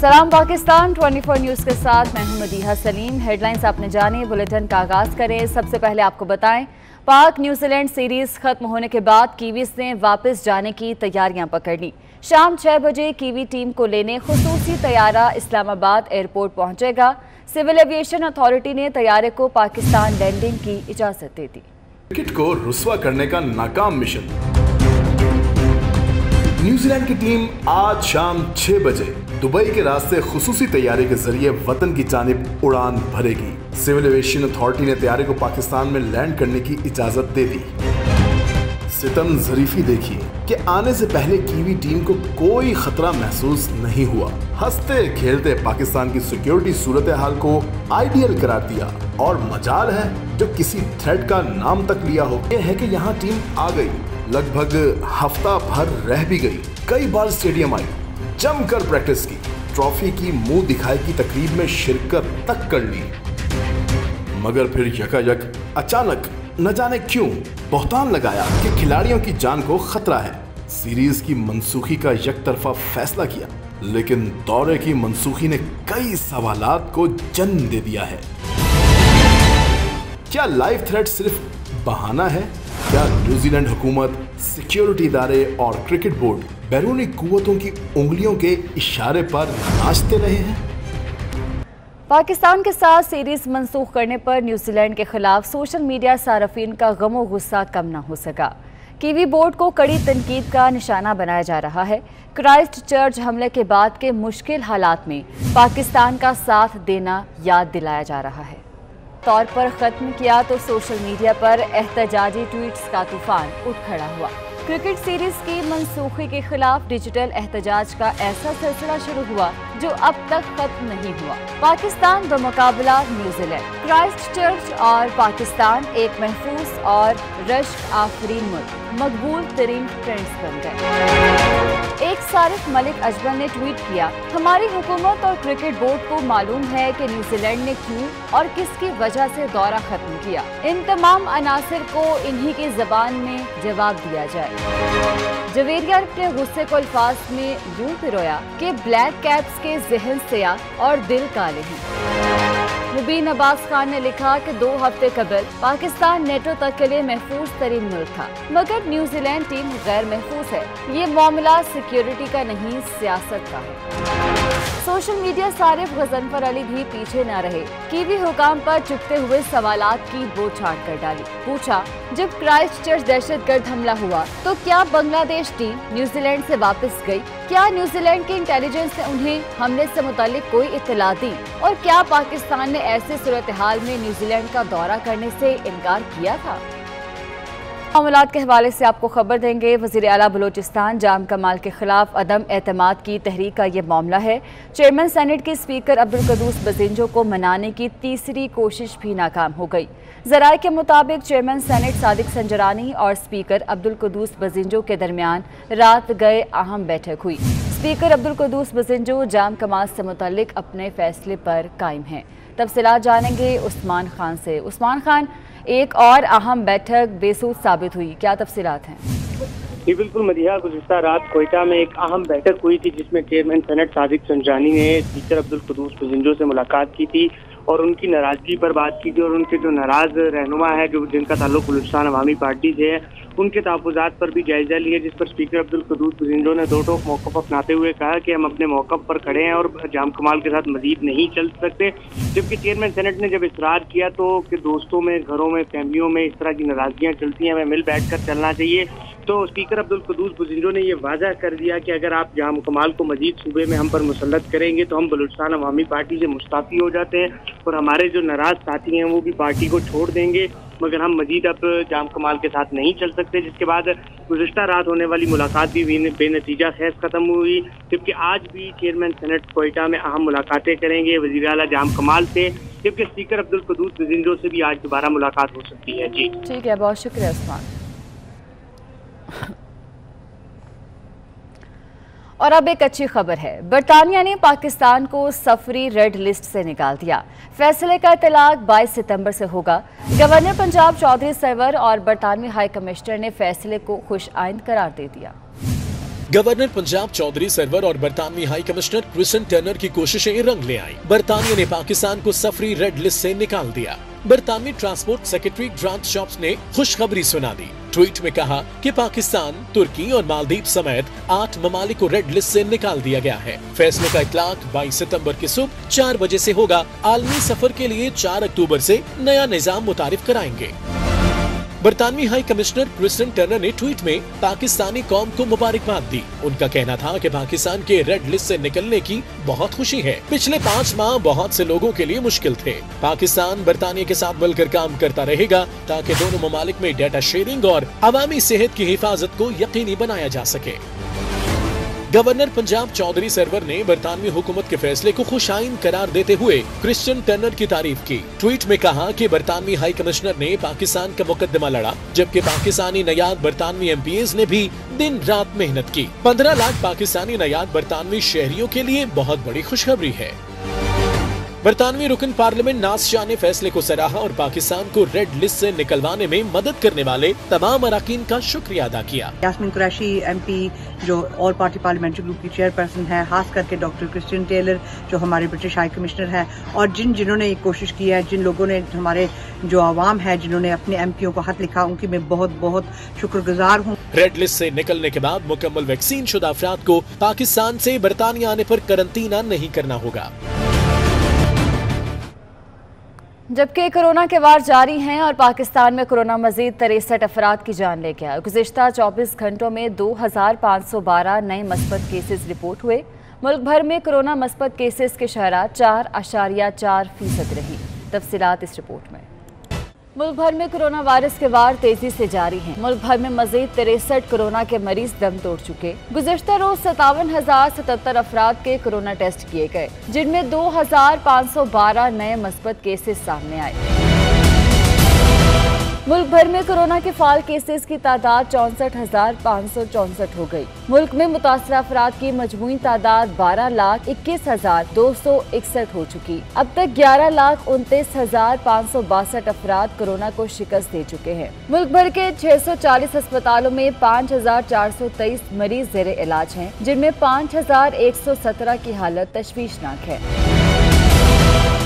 सलाम पाकिस्तान 24 न्यूज़ के साथ मैं हूं मदीहा सलीम। हेडलाइंस आपने जाने, बुलेटिन का आगाज करें। सबसे पहले आपको बताएं, पाक न्यूजीलैंड सीरीज खत्म होने के बाद कीवीज ने वापस जाने की तैयारियां पकड़ ली। शाम 6 बजे कीवी टीम को लेने खुसूसी तैयारा इस्लामाबाद एयरपोर्ट पहुंचेगा। सिविल एविएशन अथॉरिटी ने तैयारे को पाकिस्तान लैंडिंग की इजाजत दे दी। क्रिकेट को रुस्वा करने का नाकाम मिशन। न्यूजीलैंड की टीम आज शाम 6 बजे दुबई के रास्ते खुसूसी तैयारी के जरिए वतन की जानिब उड़ान भरेगी। सिविल एविएशन अथॉरिटी ने तैयारे को पाकिस्तान में लैंड करने की इजाजत दे दी। सितम जरीफी देखिए कि आने से पहले कीवी टीम को कोई खतरा महसूस नहीं हुआ। हंसते खेलते पाकिस्तान की सिक्योरिटी सूरत हाल को आइडियल करार दिया और मजाल है जो किसी थ्रेट का नाम तक लिया हो। यह है कि यहाँ टीम आ गई, लगभग हफ्ता भर रह भी गई, कई बार स्टेडियम आई, जमकर प्रैक्टिस की, ट्रॉफी की मुंह दिखाई की तकरीब में शिरकत तक कर ली। मगर फिर यकायक अचानक न जाने क्यों बहतान लगाया कि खिलाड़ियों की जान को खतरा है। सीरीज की मनसूखी का यकतरफा फैसला किया, लेकिन दौरे की मनसूखी ने कई सवालात को जन्म दे दिया है। क्या लाइव थ्रेट सिर्फ बहाना है? क्या न्यूजीलैंड हुकूमत, सिक्योरिटी इदारे और क्रिकेट बोर्ड बैरूनी कुव्वतों की उंगलियों के इशारे पर नाचते रहे हैं? पाकिस्तान के साथ सीरीज मंसूख करने पर न्यूजीलैंड के खिलाफ सोशल मीडिया सार्फिन का गमो गुस्सा कम न हो सका। कीवी बोर्ड को कड़ी तनकीद का निशाना बनाया जा रहा है। क्राइस्ट चर्च हमले के बाद के मुश्किल हालात में पाकिस्तान का साथ देना याद दिलाया जा रहा है। तौर पर खत्म किया तो सोशल मीडिया पर एहतजाजी ट्वीट्स का तूफान उठ खड़ा हुआ। क्रिकेट सीरीज की मनसूखी के खिलाफ डिजिटल एहतजाज का ऐसा सिलसिला शुरू हुआ जो अब तक खत्म नहीं हुआ। पाकिस्तान बमुकाबला न्यूजीलैंड, क्राइस्ट चर्च और पाकिस्तान एक महफूज और रश्क आफरीन मुल्क मकबूल तरीन फ्रेंड्स बन गए। एक सारिफ मलिक अजमल ने ट्वीट किया, हमारी हुकूमत और क्रिकेट बोर्ड को मालूम है कि न्यूजीलैंड ने क्यों और किसकी वजह से दौरा खत्म किया। इन तमाम अनासिर को इन्हीं की जबान में जवाब दिया जाए। जवेरिया ने अपने गुस्से को अल्फाज में यूं पिरोया कि ब्लैक कैप्स के जहन सियाह और दिल काले हैं। मुबीन अब्बास खान ने लिखा कि 2 हफ्ते कबल पाकिस्तान नेटो तक के लिए महफूज तरीन मुल्क था, मगर न्यूजीलैंड टीम गैर महफूज है। ये मामला सिक्योरिटी का नहीं, सियासत का है। सोशल मीडिया सारिफ गजनफर अली भी पीछे न रहे। कीवी हुकाम पर चुपते हुए सवालात की बौछार कर डाली। पूछा, जब क्राइस्ट चर्च दहशतगर्द हमला हुआ तो क्या बांग्लादेश टीम न्यूजीलैंड से वापस गई? क्या न्यूजीलैंड की इंटेलिजेंस ने उन्हें हमले से मुतालिक कोई इत्तला दी? और क्या पाकिस्तान ने ऐसे सूरत हाल में न्यूजीलैंड का दौरा करने से इनकार किया था? मामलात के हवाले से आपको खबर देंगे। वज़ीर आला बलोचिस्तान जाम कमाल के खिलाफ अदम एतमाद की तहरीक का ये मामला है। चेयरमैन सेनेट के स्पीकर अब्दुल कदूस बजिंजो को मनाने की तीसरी कोशिश भी नाकाम हो गई। ज़राए के मुताबिक चेयरमैन सेनेट सादिक संजरानी और स्पीकर अब्दुल कदूस बजिंजो के दरमियान रात गए अहम बैठक हुई। स्पीकर अब्दुल कदूस बजिंजो जाम कमाल से मुतल्लिक अपने फैसले पर कायम हैं। तफसीलात जानेंगे उस्मान खान से। उस्मान खान, एक और अहम बैठक बेसूद साबित हुई, क्या तफसीलात हैं? जी बिल्कुल मदीहा, गुज़िश्ता रात कोयटा में एक अहम बैठक हुई थी जिसमें चेयरमैन सेनेट सादिक संजरानी ने स्पीकर अब्दुल कदूस बजिंजो से मुलाकात की थी और उनकी नाराजगी पर बात की थी और उनके जो नाराज रहनुमा है जो जिनका ताल्लुक बलूचिस्तान अवामी पार्टी से है उनके तहफ़्फ़ुज़ात पर भी जायजा लिया, जिस पर स्पीकर अब्दुल कदूस बजिंजो ने दो टोक मौक़िफ़ अपनाते हुए कहा कि हम अपने मौक़िफ़ पर खड़े हैं और जाम कमाल के साथ मजीद नहीं चल सकते। जबकि चेयरमैन सेनेट ने जब इसरार किया तो कि दोस्तों में, घरों में, फैमिलियों में इस तरह की नाराजगियाँ चलती हैं, हमें मिल बैठ कर चलना चाहिए, तो स्पीकर अब्दुल कदूस बजिंजो ने ये वाज़ह कर दिया कि अगर आप जाम कमाल को मजीद सूबे में हम पर मुसल्लत करेंगे तो हम बलूचिस्तान अवामी पार्टी से मुस्ताफ़ी हो जाते हैं और हमारे जो नाराज़ साथी हैं वो भी पार्टी को छोड़ देंगे, मगर हम मजीद अब जाम कमाल के साथ नहीं चल सकते। जिसके बाद गुज़िश्ता रात होने वाली मुलाकात भी बेनतीजा खैस ख़त्म हुई, जबकि आज भी चेयरमैन सेनेट कोयटा में अहम मुलाकातें करेंगे वज़ीर आला जाम कमाल से, जबकि स्पीकर अब्दुल कदूस बजिंजो से भी आज दोबारा मुलाकात हो सकती है। जी ठीक है, बहुत शुक्रिया उस्मान। और अब एक अच्छी खबर है, बरतानिया ने पाकिस्तान को सफरी रेड लिस्ट से निकाल दिया। फैसले का इतलाक 22 सितंबर से होगा। गवर्नर पंजाब चौधरी सरवर और बरतानवी हाई कमिश्नर ने फैसले को खुश आइंद करार दे दिया। गवर्नर पंजाब चौधरी सरवर और बरतानवी हाई कमिश्नर क्रिस्टन टर्नर की कोशिशें रंग ले आईं। बरतानिया ने पाकिस्तान को सफरी रेड लिस्ट से निकाल दिया। बरतानवी ट्रांसपोर्ट सेक्रेटरी ग्रांट शॉप्स ने खुशखबरी सुना दी। ट्वीट में कहा कि पाकिस्तान, तुर्की और मालदीव समेत 8 ममालिक को रेड लिस्ट से निकाल दिया गया है। फैसले का इतलाक 22 सितंबर की सुबह 4 बजे से होगा। आलमी सफर के लिए 4 अक्टूबर से नया निजाम मुतारिफ कराएंगे। बरतानवी हाई कमिश्नर क्रिस्टन टर्नर ने ट्वीट में पाकिस्तानी कौम को मुबारकबाद दी। उनका कहना था कि पाकिस्तान के रेड लिस्ट से निकलने की बहुत खुशी है। पिछले 5 माह बहुत से लोगों के लिए मुश्किल थे। पाकिस्तान बरतानिया के साथ मिलकर काम करता रहेगा ताकि दोनों ममालिक में डेटा शेयरिंग और अवामी सेहत की हिफाजत को यकीनी बनाया जा सके। गवर्नर पंजाब चौधरी सरवर ने बरतानवी हुकूमत के फैसले को खुशाइन करार देते हुए क्रिस्टन टर्नर की तारीफ की। ट्वीट में कहा कि बरतानवी हाई कमिश्नर ने पाकिस्तान का मुकदमा लड़ा, जबकि पाकिस्तानी नयाद बरतानवी एमपीएस ने भी दिन रात मेहनत की। 15 लाख पाकिस्तानी नयाद बरतानवी शहरियों के लिए बहुत बड़ी खुशखबरी है। बरतानवी रुकन पार्लियामेंट नाज शाह ने फैसले को सराहा और पाकिस्तान को रेड लिस्ट से निकलवाने में मदद करने वाले तमाम अराकीन का शुक्रिया अदा किया। यास्मीन कुरैशी एमपी जो ऑल पार्टी पार्लियामेंट्री ग्रुप की चेयरपर्सन है, खास करके डॉक्टर क्रिस्टियन टेलर जो हमारे ब्रिटिश हाई कमिश्नर हैं, और जिन्होंने ये कोशिश की है, जिन लोगों ने, हमारे जो आवाम है जिन्होंने अपने एमपीओ को खत लिखा, उनकी मैं बहुत बहुत शुक्रगुजार हूँ। रेड लिस्ट से निकलने के बाद मुकम्मल वैक्सीन शुदा अफराद को पाकिस्तान से बरतानिया आने पर करंटीना नहीं करना होगा। जबकि कोरोना के वार जारी हैं और पाकिस्तान में कोरोना मजीद 63 अफराद की जान ले गया। गुज़िश्ता 24 घंटों में 2512 नए मस्बत केसेस रिपोर्ट हुए। मुल्क भर में कोरोना मस्बत केसेस की शरह 4.4% रही। तफसीलात इस रिपोर्ट में। मुल्क भर में कोरोना वायरस के वार तेजी से जारी हैं। मुल्क भर में मजीद 63 कोरोना के मरीज दम तोड़ चुके। गुज़िश्ता रोज 57,077 अफराद के कोरोना टेस्ट किए गए, जिनमें 2512 नए मस्बत केसेस सामने आए। मुल्क भर में कोरोना के फाल केसेस की तादाद 64,564 हो गई। मुल्क में मुतासरा अफराद की मजमूई तादाद 12,21,261 हो चुकी। अब तक 11,29,562 अफराद कोरोना को शिकस्त दे चुके हैं। मुल्क भर के 640 अस्पतालों में 5,423 मरीज ज़ेरे इलाज हैं, जिनमें 5,117 की हालत तशवीशनाक है।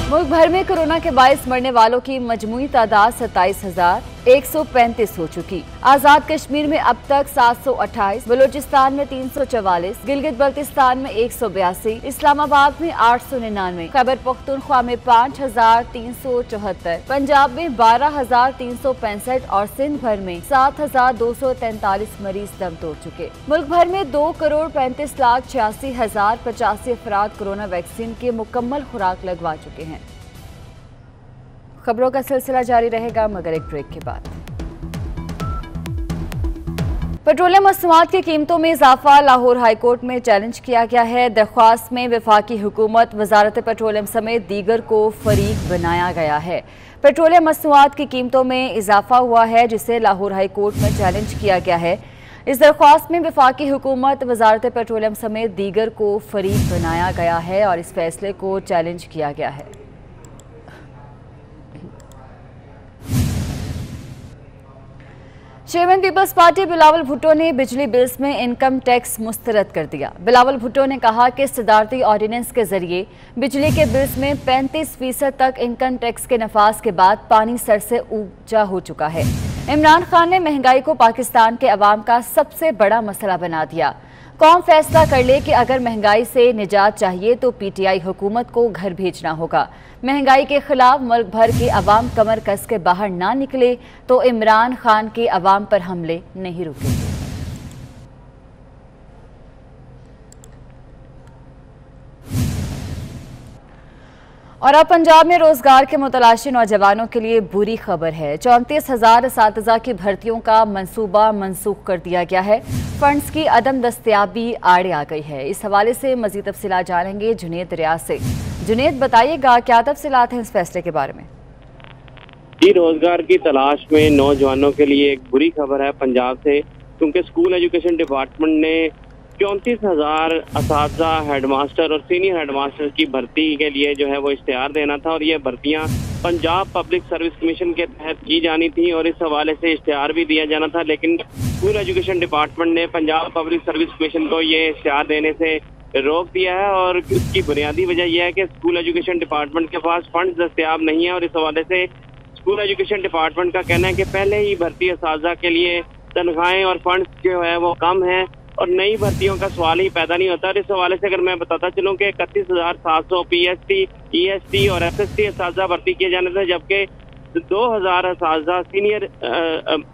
मुल्क भर में कोरोना के बायस मरने वालों की मजमूई तादाद 27,135 हो चुकी। आजाद कश्मीर में अब तक 728, बलूचिस्तान में 344, गिलगित बल्तिस्तान में 182, इस्लामाबाद में 899, खैबर पख्तूनख्वा में 5,374, पंजाब में 12,365 और सिंध भर में 7,243 मरीज दम तोड़ चुके। मुल्क भर में 2,35,86,085 अफराद कोरोना वैक्सीन की मुकम्मल खुराक लगवा चुके हैं। खबरों का सिलसिला जारी रहेगा मगर एक ब्रेक के बाद। पेट्रोलियम मसनूआत की कीमतों में इजाफा लाहौर हाईकोर्ट में चैलेंज किया गया है। दरख्वास्त में वफाकी हुकूमत, वजारत पेट्रोलियम समेत दीगर को फरीक बनाया गया है। पेट्रोलियम मसनूआत की कीमतों में इजाफा हुआ है, जिसे लाहौर हाईकोर्ट में चैलेंज किया गया है। इस दरख्वास्त में वफाकी हुकूमत, वजारत पेट्रोलियम समेत दीगर को फरीक बनाया गया है और इस फैसले को चैलेंज किया गया है। Chairman people's party Bilawal Bhutto ने बिजली बिल्स में इनकम टैक्स मुस्तरद कर दिया। बिलावल भुट्टो ने कहा कि सदारती ऑर्डिनेंस के जरिए बिजली के बिल्स में 35% तक इनकम टैक्स के नफाज के बाद पानी सर से ऊंचा हो चुका है। इमरान खान ने महंगाई को पाकिस्तान के अवाम का सबसे बड़ा मसला बना दिया। कौम फैसला कर ले कि अगर महंगाई से निजात चाहिए तो पीटीआई हुकूमत को घर भेजना होगा। महंगाई के खिलाफ मुल्क भर के अवाम कमर कस के बाहर ना निकले तो इमरान खान के अवाम पर हमले नहीं रुकेंगे। और अब पंजाब में रोजगार के मुतलाशी नौजवानों के लिए बुरी खबर है। 34,000 असातिज़ा की भर्तियों का मंसूबा मनसूख कर दिया गया है। फंड्स की अदम दस्तयाबी आड़े आ गई है। इस हवाले से मजीद तफसीलात जानेंगे जुनेद रियाज से। जुनेद, बताइएगा क्या तफसीलात हैं इस फैसले के बारे में? जी, रोजगार की तलाश में नौजवानों के लिए एक बुरी खबर है पंजाब से, क्योंकि स्कूल एजुकेशन डिपार्टमेंट ने 34,000 असातिज़ा, हेडमास्टर और सीनियर हेडमास्टर की भर्ती के लिए जो है वो इश्तिहार देना था, और ये भर्तियां पंजाब पब्लिक सर्विस कमीशन के तहत की जानी थी और इस हवाले से इश्तिहार भी दिया जाना था, लेकिन स्कूल एजुकेशन डिपार्टमेंट ने पंजाब पब्लिक सर्विस कमीशन को ये इश्तिहार देने से रोक दिया है। और इसकी बुनियादी वजह यह है कि स्कूल एजुकेशन डिपार्टमेंट के पास फंड दस्तयाब नहीं है और इस हवाले से स्कूल एजुकेशन डिपार्टमेंट का कहना है कि पहले ही भर्ती असातिज़ा के लिए तनख्वाहें और फंड जो है वो कम है और नई भर्तियों का सवाल ही पैदा नहीं होता। और इस हवाले से अगर मैं बताता चलूँ कि 31,700 PST, EST और SST असातिज़ा भर्ती किए जाने थे, जबकि 2,000 असातिज़ा सीनियर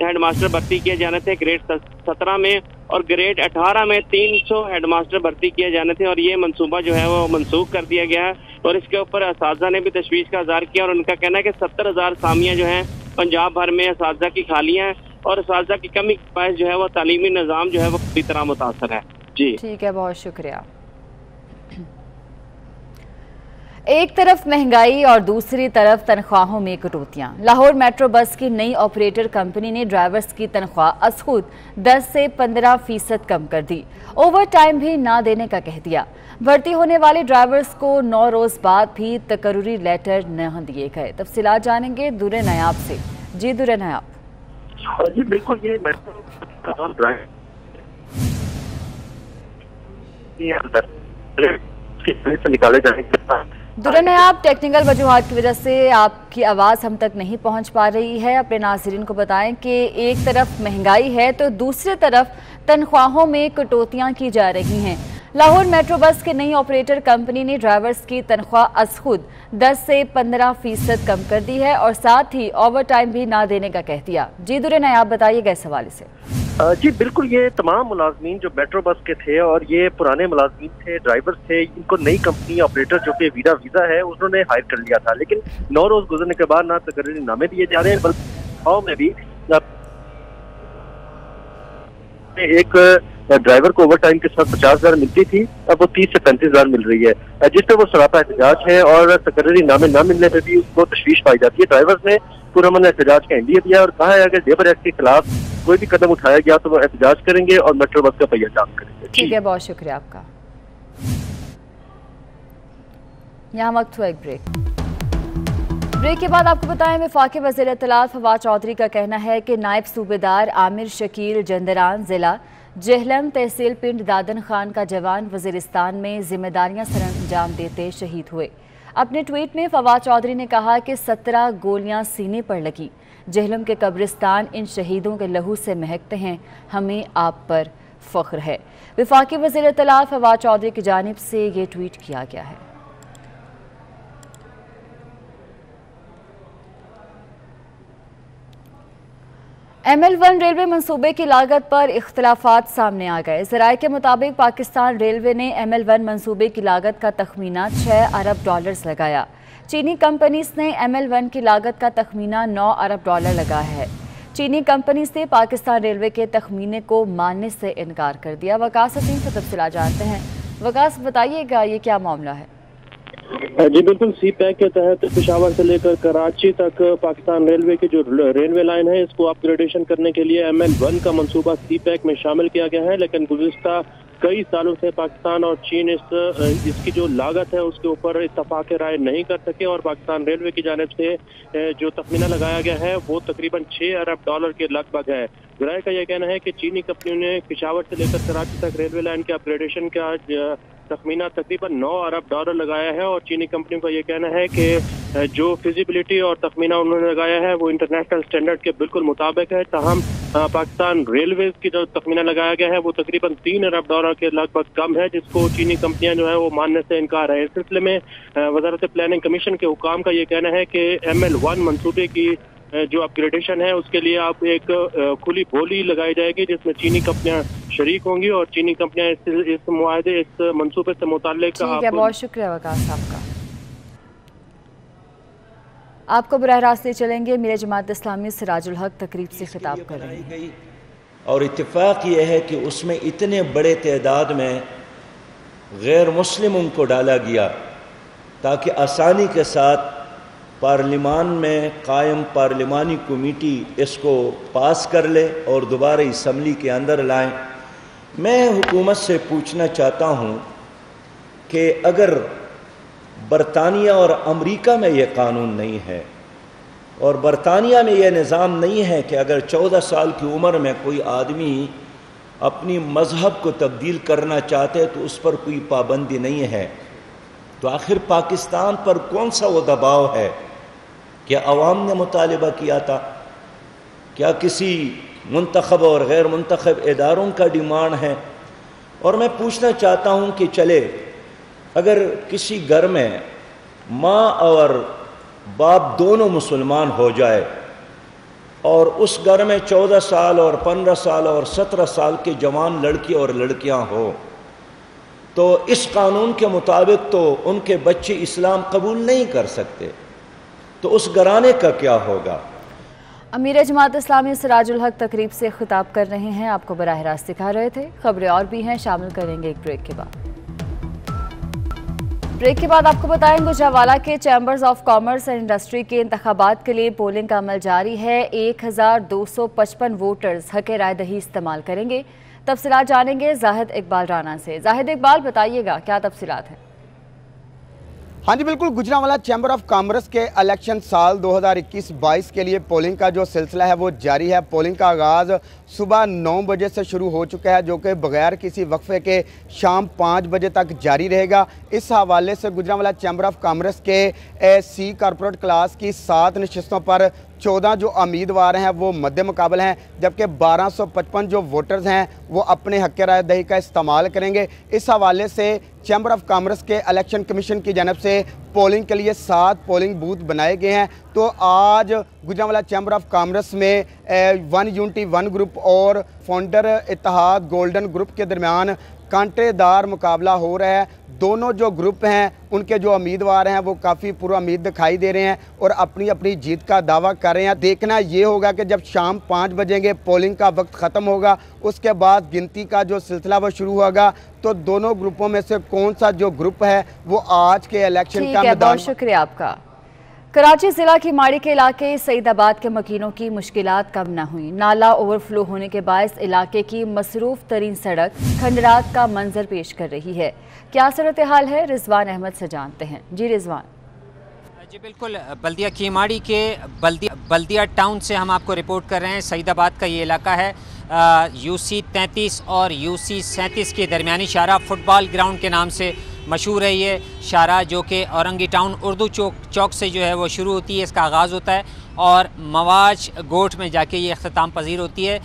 हेडमास्टर भर्ती किए जाने थे ग्रेड 17 में और ग्रेड 18 में 300 हेडमास्टर भर्ती किए जाने थे और ये मंसूबा जो है वो मनसूख कर दिया गया है। और इसके ऊपर असातिज़ा ने भी तशवीश का इज़हार किया और उनका कहना है कि 70,000 सामियाँ जो हैं पंजाब भर में असातिज़ा की खालियाँ हैं और असातिज़ा की कमी की बायस जो है वो तालीमी निज़ाम जो है वो पूरी तरह मुतासर है। जी ठीक है, बहुत शुक्रिया। एक तरफ महंगाई और दूसरी तरफ तनख्वाहों में कटौतियां। लाहौर मेट्रो बस की नई ऑपरेटर कंपनी ने ड्राइवर्स की तनख्वाह अज़खुद 10 से 15% कम कर दी। ओवर टाइम भी ना देने का कह दिया। भर्ती होने वाले ड्राइवर्स को 9 रोज बाद भी तकर्री लेटर न दिए गए। तफसीलात जानेंगे दुरे नयाब से। जी दुरे नयाब। जी बिल्कुल, ये मेट्रो निकाले जाने के दुरे नयाब, टेक्निकल वजूहात की वजह से आपकी आवाज़ हम तक नहीं पहुंच पा रही है। अपने नाज़रीन को बताएं कि एक तरफ महंगाई है तो दूसरी तरफ तनख्वाहों में कटौतियां की जा रही हैं। लाहौर मेट्रो बस के नई ऑपरेटर कंपनी ने ड्राइवर्स की तनख्वाह अज़खुद 10 से 15% कम कर दी है और साथ ही ओवर टाइम भी ना देने का कह दिया। जी दुरे नयाब, बताइएगा इस हवाले से। जी बिल्कुल, ये तमाम मुलाजमीन जो मेट्रो बस के थे और ये पुराने मुलाजमीन थे, ड्राइवर्स थे, इनको नई कंपनी ऑपरेटर जो कि वीज़ा है उन्होंने हायर कर लिया था, लेकिन 9 रोज गुजरने के बाद ना तकर्री नामे दिए जा रहे हैं बल्कि में भी एक ड्राइवर को ओवर टाइम के साथ 50,000 मिलती थी, अब वो 30 से 35,000 मिल रही है, जिससे वो सरापा एहतजाज है और तकर्री नामे न मिलने पर भी उसको तशवीश पाई जाती है। ड्राइवर्स ने पुरअमन एहतजाज का इंडिया दिया और कहा है अगर लेबर एक्ट के खिलाफ कोई भी कदम उठाया गया तो वो एहतजाज करेंगे और मेट्रो बस का पहिया जाम करेंगे। ठीक है, बहुत शुक्रिया आपका। यहाँ वक्त हुआ एक ब्रेक के बाद आपको बताएं वफाकी वज़ीर इत्तलात फवाद चौधरी का कहना है कि नायब सूबेदार आमिर शकील जंदरान जिला जहलम तहसील पिंड दादन खान का जवान वज़ीरिस्तान में जिम्मेदारियां सर अंजाम देते शहीद हुए। अपने ट्वीट में फवाद चौधरी ने कहा कि 17 गोलियां सीने पर लगी। जहलम के कब्रिस्तान इन शहीदों के लहू से महकते हैं, हमें आप पर फ़ख्र है। वफाकी वज़ीर इत्तलात फवाद चौधरी की जानिब से ये ट्वीट किया गया है। ML1 रेलवे मंसूबे की लागत पर इख्तलाफात सामने आ गए। ज़राए के मुताबिक पाकिस्तान रेलवे ने ML1 मंसूबे की लागत का तखमीना $6 अरब लगाया। चीनी कंपनीज ने ML1 की लागत का तखमीना $9 अरब लगाया है। चीनी कंपनीज ने पाकिस्तान रेलवे के तखमीने को मानने से इनकार कर दिया। वकास हसीन से तफसीलात जानते हैं। वकास, बताइएगा ये क्या मामला है? जी बिल्कुल, सी पैक के तहत पेशावर से लेकर कराची तक पाकिस्तान रेलवे की जो रेलवे लाइन है इसको अपग्रेडेशन करने के लिए ML1 का मंसूबा सी पैक में शामिल किया गया है, लेकिन गुज़िश्ता कई सालों से पाकिस्तान और चीन इसकी जो लागत है उसके ऊपर इत्तफाक राय नहीं कर सके और पाकिस्तान रेलवे की जानिब से जो तखमीना लगाया गया है वो तकरीबन $6 अरब के लगभग है। ज़राए का यह कहना है कि चीनी कंपनियों ने पेशावर से लेकर कराची तक रेलवे लाइन के अपग्रेडेशन का तखमीना तकरीबन $9 अरब लगाया है और चीनी कंपनियों का ये कहना है कि जो फिजिबिलिटी और तखमीना उन्होंने लगाया है वो इंटरनेशनल स्टैंडर्ड के बिल्कुल मुताबिक है। ताहम पाकिस्तान रेलवेज की जो तखमीना लगाया गया है वो तकरीबन $3 अरब के लगभग कम है, जिसको चीनी कंपनियां जो है वो मानने से इनकार है। इस सिलसिले में वजारत प्लानिंग कमीशन के हुकाम का ये कहना है कि ML1 मंसूबे की जो अपग्रेडेशन है उसके लिए आप एक खुली बोली लगाई जाएगी जिसमें चीनी कंपनियां शरीक होंगी और चीनी कंपनियां इस मुआहदे इस मंसूबे से मुताल्लिक। ठीक है, बहुत शुक्रिया वकास साहब का। आपको बराह रास्त ले चलेंगे। मेरे जमात इस्लामी सिराजुल हक तकरीब से खिताब कर रहे हैं और इत्तेफाक ये है कि उसमें इतने बड़े तादाद में गैर मुस्लिमों को डाला गया ताकि आसानी के साथ पार्लिमान में कायम पार्लिमानी कमेटी इसको पास कर ले और दोबारा असम्बली के अंदर लाएं। मैं हुकूमत से पूछना चाहता हूं कि अगर बरतानिया और अमेरिका में ये कानून नहीं है और बरतानिया में यह निज़ाम नहीं है कि अगर 14 साल की उम्र में कोई आदमी अपनी मज़हब को तब्दील करना चाहते हैं तो उस पर कोई पाबंदी नहीं है। तो आखिर पाकिस्तान पर कौन सा वो दबाव है? क्या अवाम ने मुतालिबा किया था? क्या किसी मुंतखब और गैर मुंतखब इदारों का डिमांड है? और मैं पूछना चाहता हूँ कि चले अगर किसी घर में माँ और बाप दोनों मुसलमान हो जाए और उस घर में 14 साल और 15 साल और 17 साल के जवान लड़की और लड़कियां हो, तो इस कानून के मुताबिक तो उनके बच्चे इस्लाम कबूल नहीं कर सकते, तो उस घराने का क्या होगा? अमीर जमात इस्लामी सिराजुल हक तकरीब से खिताब कर रहे हैं, आपको बराह रास्त दिखा रहे थे। खबरें और भी हैं, शामिल करेंगे एक ब्रेक के बाद। ब्रेक के बाद आपको बताएं गुजरांवाला के chambers of commerce and industry के इंतखाबात के लिए पोलिंग का अमल जारी है। 1255 वोटर्स हक राय दही इस्तेमाल करेंगे। तफसीलात जानेंगे जाहिद इकबाल राना से। जाहिद इकबाल, बताइएगा क्या तफसीलात है? हाँ जी बिल्कुल, गुजरांवाला चैम्बर ऑफ कॉमर्स के इलेक्शन साल 2021-22 के लिए पोलिंग का जो सिलसिला है वो जारी है। पोलिंग का आगाज़ सुबह 9 बजे से शुरू हो चुका है, जो कि बगैर किसी वक्फे के शाम 5 बजे तक जारी रहेगा। इस हवाले से गुजरांवाला चैम्बर ऑफ कॉमर्स के सी कॉर्पोरेट क्लास की 7 नशिस्तों पर 14 जो उम्मीदवार हैं वो मद्दे मुकाबल हैं, जबकि 1255 जो वोटर्स हैं वो अपने हक़ राय दही का इस्तेमाल करेंगे। इस हवाले से चैम्बर ऑफ कॉमर्स के इलेक्शन कमीशन की जानब से पोलिंग के लिए 7 पोलिंग बूथ बनाए गए हैं। तो आज गुजरांवाला चैम्बर ऑफ कॉमर्स में 1 यूनिटी 1 ग्रुप और फाउंडर इत्तेहाद गोल्डन ग्रुप के दरमियान कांटेदार मुकाबला हो रहा है। दोनों जो ग्रुप हैं उनके जो उम्मीदवार हैं वो काफ़ी पुरुउम्मीद दिखाई दे रहे हैं और अपनी अपनी जीत का दावा कर रहे हैं। देखना ये होगा कि जब शाम 5 बजेंगे, पोलिंग का वक्त ख़त्म होगा, उसके बाद गिनती का जो सिलसिला वो शुरू होगा, तो दोनों ग्रुपों में से कौन सा जो ग्रुप है वो आज के इलेक्शन का मैदान। बहुत शुक्रिया आपका। कराची जिला की माड़ी के इलाके सईदाबाद के मकीनों की मुश्किलात कम न हुई। नाला ओवरफ्लो होने के बायस इलाके की मसरूफ तरीन सड़क खंडरात का मंजर पेश कर रही है। क्या सूरत हाल है, रिजवान अहमद से जानते हैं। जी रिजवान। जी बिल्कुल, बल्दिया कीमाड़ी के बल्दिया टाउन से हम आपको रिपोर्ट कर रहे हैं। सईदाबाद का ये इलाका है। UC 33 और UC 37 के दरमियानी शारा फुटबॉल ग्राउंड के नाम से मशहूर है। ये शारा जो कि औरंगी टाउन उर्दू चौक से जो है वो शुरू होती है, इसका आगाज़ होता है और मवाज गोट में जाके ये अख्ताम पजीर होती है।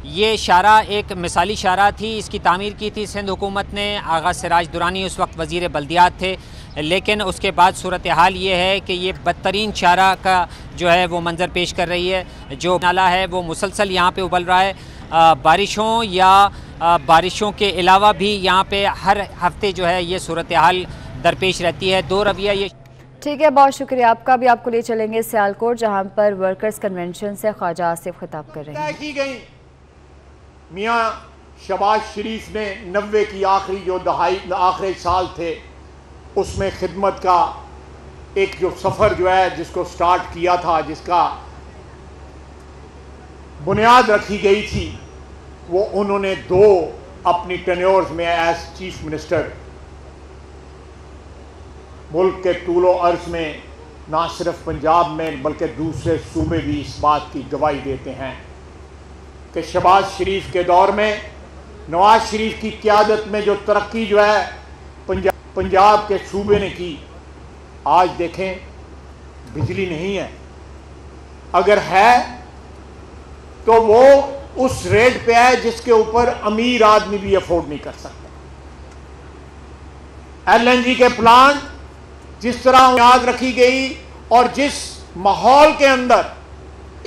ये शारा एक मिसाली शारा थी, इसकी तामीर की थी सिंध हुकूमत ने। आगा सिराज दुरानी उस वक्त वज़ीर बल्दियात थे, लेकिन उसके बाद सूरत हाल ये है कि ये बदतरीन शारा का जो है वो मंजर पेश कर रही है। जो नाला है वो मुसलसल यहाँ पे उबल रहा है। बारिशों या बारिशों के अलावा भी यहाँ पे हर हफ्ते जो है ये सूरत हाल दरपेश रहती है। दो रविया ये ठीक है, बहुत शुक्रिया आपका। भी आपको ले चलेंगे सियालकोट, जहाँ पर वर्कर्स कन्वेंशन से ख्वाजा आसिफ खिताब कर रहे हैं। की गई मियाँ शहबाज शरीफ ने 90 की आखिरी जो दहाई आखिरी साल थे उसमें खिदमत का एक जो सफ़र जो है जिसको स्टार्ट किया था, जिसका बुनियाद रखी गई थी, वो उन्होंने 2 अपनी टेन्योर्स में एज चीफ मिनिस्टर मुल्क के तूलो अर्ज में ना सिर्फ पंजाब में बल्कि दूसरे सूबे भी इस बात की गवाही देते हैं कि शहबाज शरीफ के दौर में नवाज शरीफ की क़यादत में जो तरक्की जो है पंजाब के सूबे ने की, आज देखें बिजली नहीं है, अगर है तो वो उस रेट पे है जिसके ऊपर अमीर आदमी भी अफोर्ड नहीं कर सकता। LNG के प्लांट जिस तरह बुनियाद रखी गई और जिस माहौल के अंदर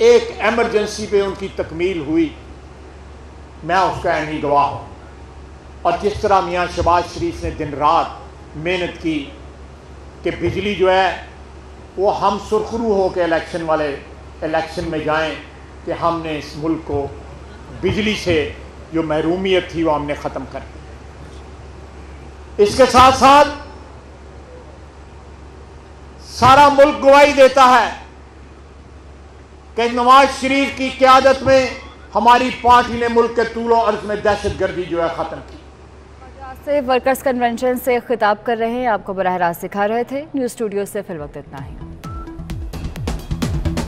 एक एमरजेंसी पे उनकी तकमील हुई, मैं उसका अहमी गवाह हूँ। और जिस तरह मियाँ शहबाज शरीफ ने दिन रात मेहनत की कि बिजली जो है वो हम सुरखरू हो के इलेक्शन में जाएं कि हमने इस मुल्क को बिजली से जो महरूमियत थी वो हमने ख़त्म कर दी। इसके साथ साथ सारा मुल्क गवाही देता है कि नवाज शरीफ की क़यादत में हमारी पार्टी ने मुल्क के तूलो अर्ज में दहशतगर्दी जो है ख़त्म की। से वर्कर्स कन्वेंशन से खिताब कर रहे हैं, आपको बराह रास्त सिखा रहे थे। न्यूज़ स्टूडियो से फिल वक्त इतना ही।